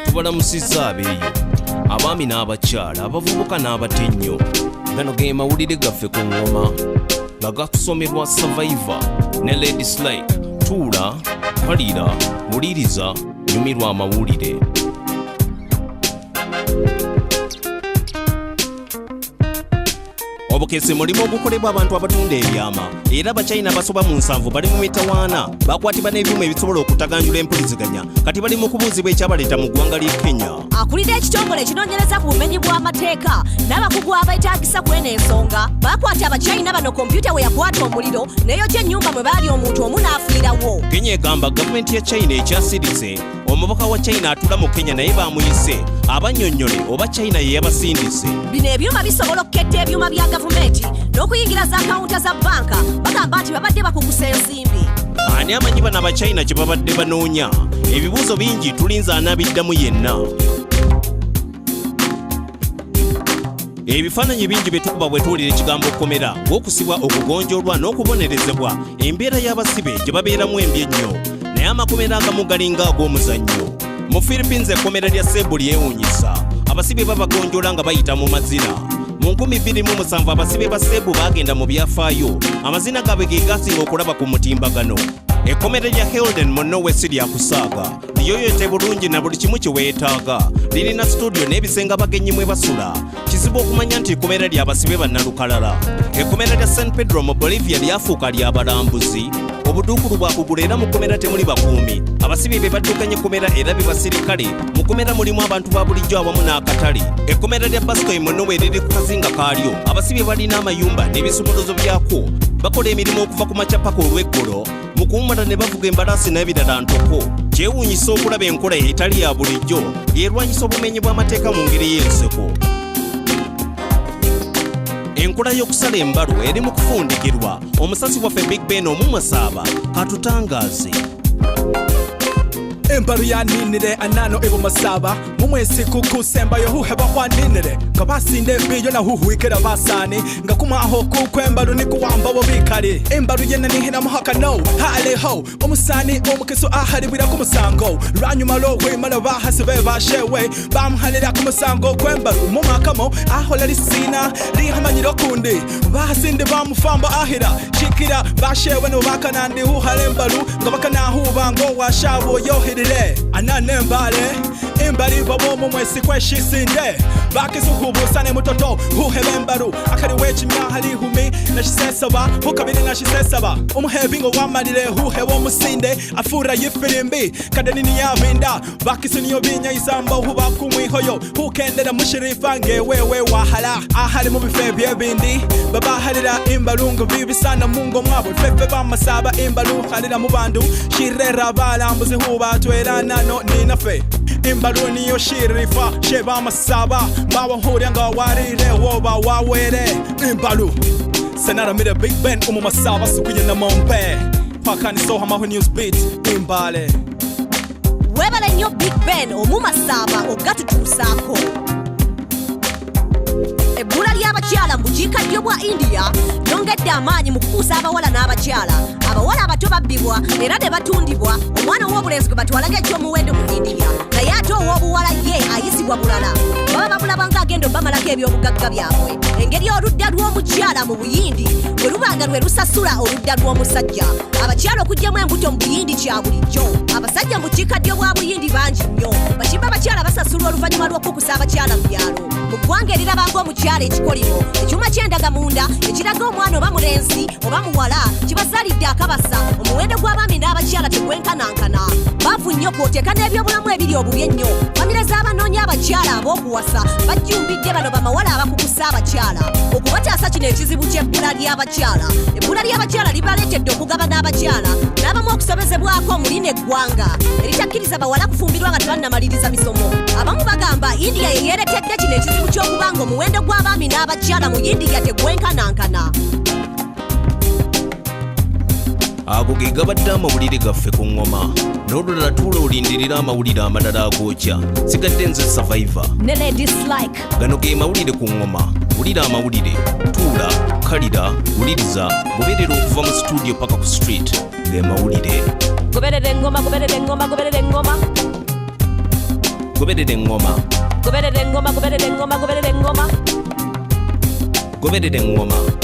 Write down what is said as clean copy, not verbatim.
Tubalamusizza abeeyo abaami n'abakyala abavubuka n'abatennyo. Gano ge mawulire gaffe ku ngoma nga gakusomerwa Survivor ne Ladies Like. Tuula, palira, wuliriza, nyumirwa amawulire. Obukese mulimu ogukolebwa abantu abatunda ebyama era abachina basoba mu 7 bali mu mitawaana bakwatibwa n'ebyuma ebisobola okutaganjula empuliziganya kati bali mu kubuuzibwa ekyabaleeta mu ggwanga ly'e Kenya. Akulira ekitongole ekinoonyereza ku bumenyi bw'amateeka n'abakugu abeetaagisa kw'eno ensonga bakwata abachina bano kompyuta we yakwata omuliro n'eyokya ennyumba mwe baali omuntu omu n'afiirawo. Kenya egamba gavumenti ya China ekyasirise omubaka wa China atula mu Kenya naye bamuyise abannyonnyole oba China ye yabasindise. Bino ebyuma bisobola okuketta ebyuma bya gavumenti n'okuyingira za akawunta za banka bagamba nti babadde bakukusa ensimbi. Ani amanyi bano abachina kye babadde banoonya? Ebibuuzo bingi tulinza anabiddamu yenna. Ebifaananyi bingi betukuba bwe tuwulira ekigambo okkomera ng'okusibwa okugonjoolwa n'okubonerezebwa embeera y'abasibe gye babeeramu embi ennyo naye amakomera agamu galinga ag'omuzannyo. Mu Philippines ekkomera lya Cebu lyewuunyisa abasibe babagonjoola nga bayita mu mazina. Mu 2007 abasibe ba Cebu bagenda mu byafaayo amazina gaabwe ge gasinga okulaba ku mutimbagano. Ekkomera lya Hilden mu Norwest lya kusaaga liyoyote bulungi na buli kimu kye weetaaga lirina studio n'ebisenge abagenyi mwe basula. Kizibu okumanya nti ekkomera ly'abasibe bannalukalala. Ekkomera lya San Pedro mu Bolivia lyafuuka ly'abalambuzi. Obuduukulu bwakugula era mu kkomera temuli bakuumi. Abasibe be baddukanya ekkomera era be basirikale. Mu kkomera mulimu abantu ba bulijjo awamu n'akatale. Ekkomera lya Bascoy mu Norway liri ku kazinga kaalyo. Abasibe balina amayumba n'ebisumuluzo byako. Bakola emirimu okuva ku makya paka olw'eggulo mu kuwummula ne bavuga embalaasi n'ebirala ntoko. Kyewuunyisa okulaba enkola etali ya bulijjo yerwanyisa obumenyi bw'amateeka mu ngeri y'enseko. Enkola y'okusala embalu eri mu kufundikirwa omusasi waffe Big Ben omumwasaaba katutangaaze. Embalu ya ninire anano ebo masaba mumwesi kukusemba yo huheba kwa ninire kabasinde biyo na huhuikera basani nga kuma aho kukwembalu ni kuwamba bo bikali. Embalu yena ni hina muhaka no hale ho omusani omukeso ahari bira ku musango ranyuma lo we mala bahasibe bashewe bamhalira ku musango kwembalu mu makamo aho lari sina rihamanyiro kundi bahasinde bamufamba ahira chikira bashewe no bakanandi huhale embalu nga bakanahuba ngo washabo yohiri anane embali babo mumwesi kweshisinde bakisuhubusane mutoto huhebe embalu akari wechimyahali humi nashisesaba hukabiri nashisesaba umuhebingo wamalire huhebo musinde afura yifirimbi kadenini yavinda bakisuniyo binya isamba huba kumwihoyo hukendera mushirifa ngewewe wahala ahali mubifebye bindi babahalira imbalungu bibisana mungo mwabo fefe bamasaba imbalu halira mubandu shirera balambuzi huba nano ninafe imbalu niyo shirifa sheba masaba bawa hurya nga warire woba wawere imbalu senaramire Big Ben masaba sukuye na mompe pakani soha mahu NewzBeat imbale webale nnyo Big Ben omumasaba ogatutuusaako. Ebbula ly'abakyala mu bukiikaddyo bwa India lyongedde amaanyi mu kukuusa abawala n'abakyala. Abawala abato babbibwa era ne batundibwa omwana ow'obulenzi gwe batwalaga ekyomuwendo mu India naye ate ow'obuwala ye ayisibwa bulala. Baba babulaba ng'agenda obamalako ebyobugagga byabwe. Engeri oludda lw'omukyala mu Buyindi bwe lubanga lwe lusasula oludda lw'omusajja. Abakyala okugyamu embuto mu Buyindi kya bulijjo. Abasajja mu bukiikaddyo bwa Buyindi bangi nnyo. Bakimba abakyala basasulwa oluvannyuma lw'okukusa abakyala mu byalo. Mu ggwanga erirabanga omukyala ekikolimo ekyuma ky'endagamunda ekiraga omwana oba mulenzi oba muwala kibazaalidde akabasa. Omuwendo gw'abaami n'abakyala tegwenkanankana. Baavu nnyo kw'oteeka n'ebyobulamu ebiri obubi ennyo. Famire z'abanoonya abakyala ab'okuwasa bajjumbidde bano bamawala abakukusa abakyala okubataasa kino ekizibu ky'ebbula ly'abakyala. Ebbula ly'abakyala libaleetedde okugaba n'abakyala n'abamu okusobezebwako mu lino eggwanga eritakkiriza bawala kufumbirwa nga tebannamaliriza misomo. Abamu bagamba India ye yeeretedde kino ekizibu ky'okuba nga omuwendo gw'abaami n'abakyala mu India tegwenkanankana. Ago ge gabadde amawulire gaffe ku ngoma n'olulala tuula olindirira amawulire amalala agookya. Sigadde nze Survivor ne Ladies Like. Gano ge mawulire ku ngoma. Wulira amawulire tuula. okkalira wuliriza goberera okuva mu studio paka ku street ge mawulire goberera engoma goberera engoma goberera engoma goberera engoma goberera engoma goberera engoma goberera engoma goberera engoma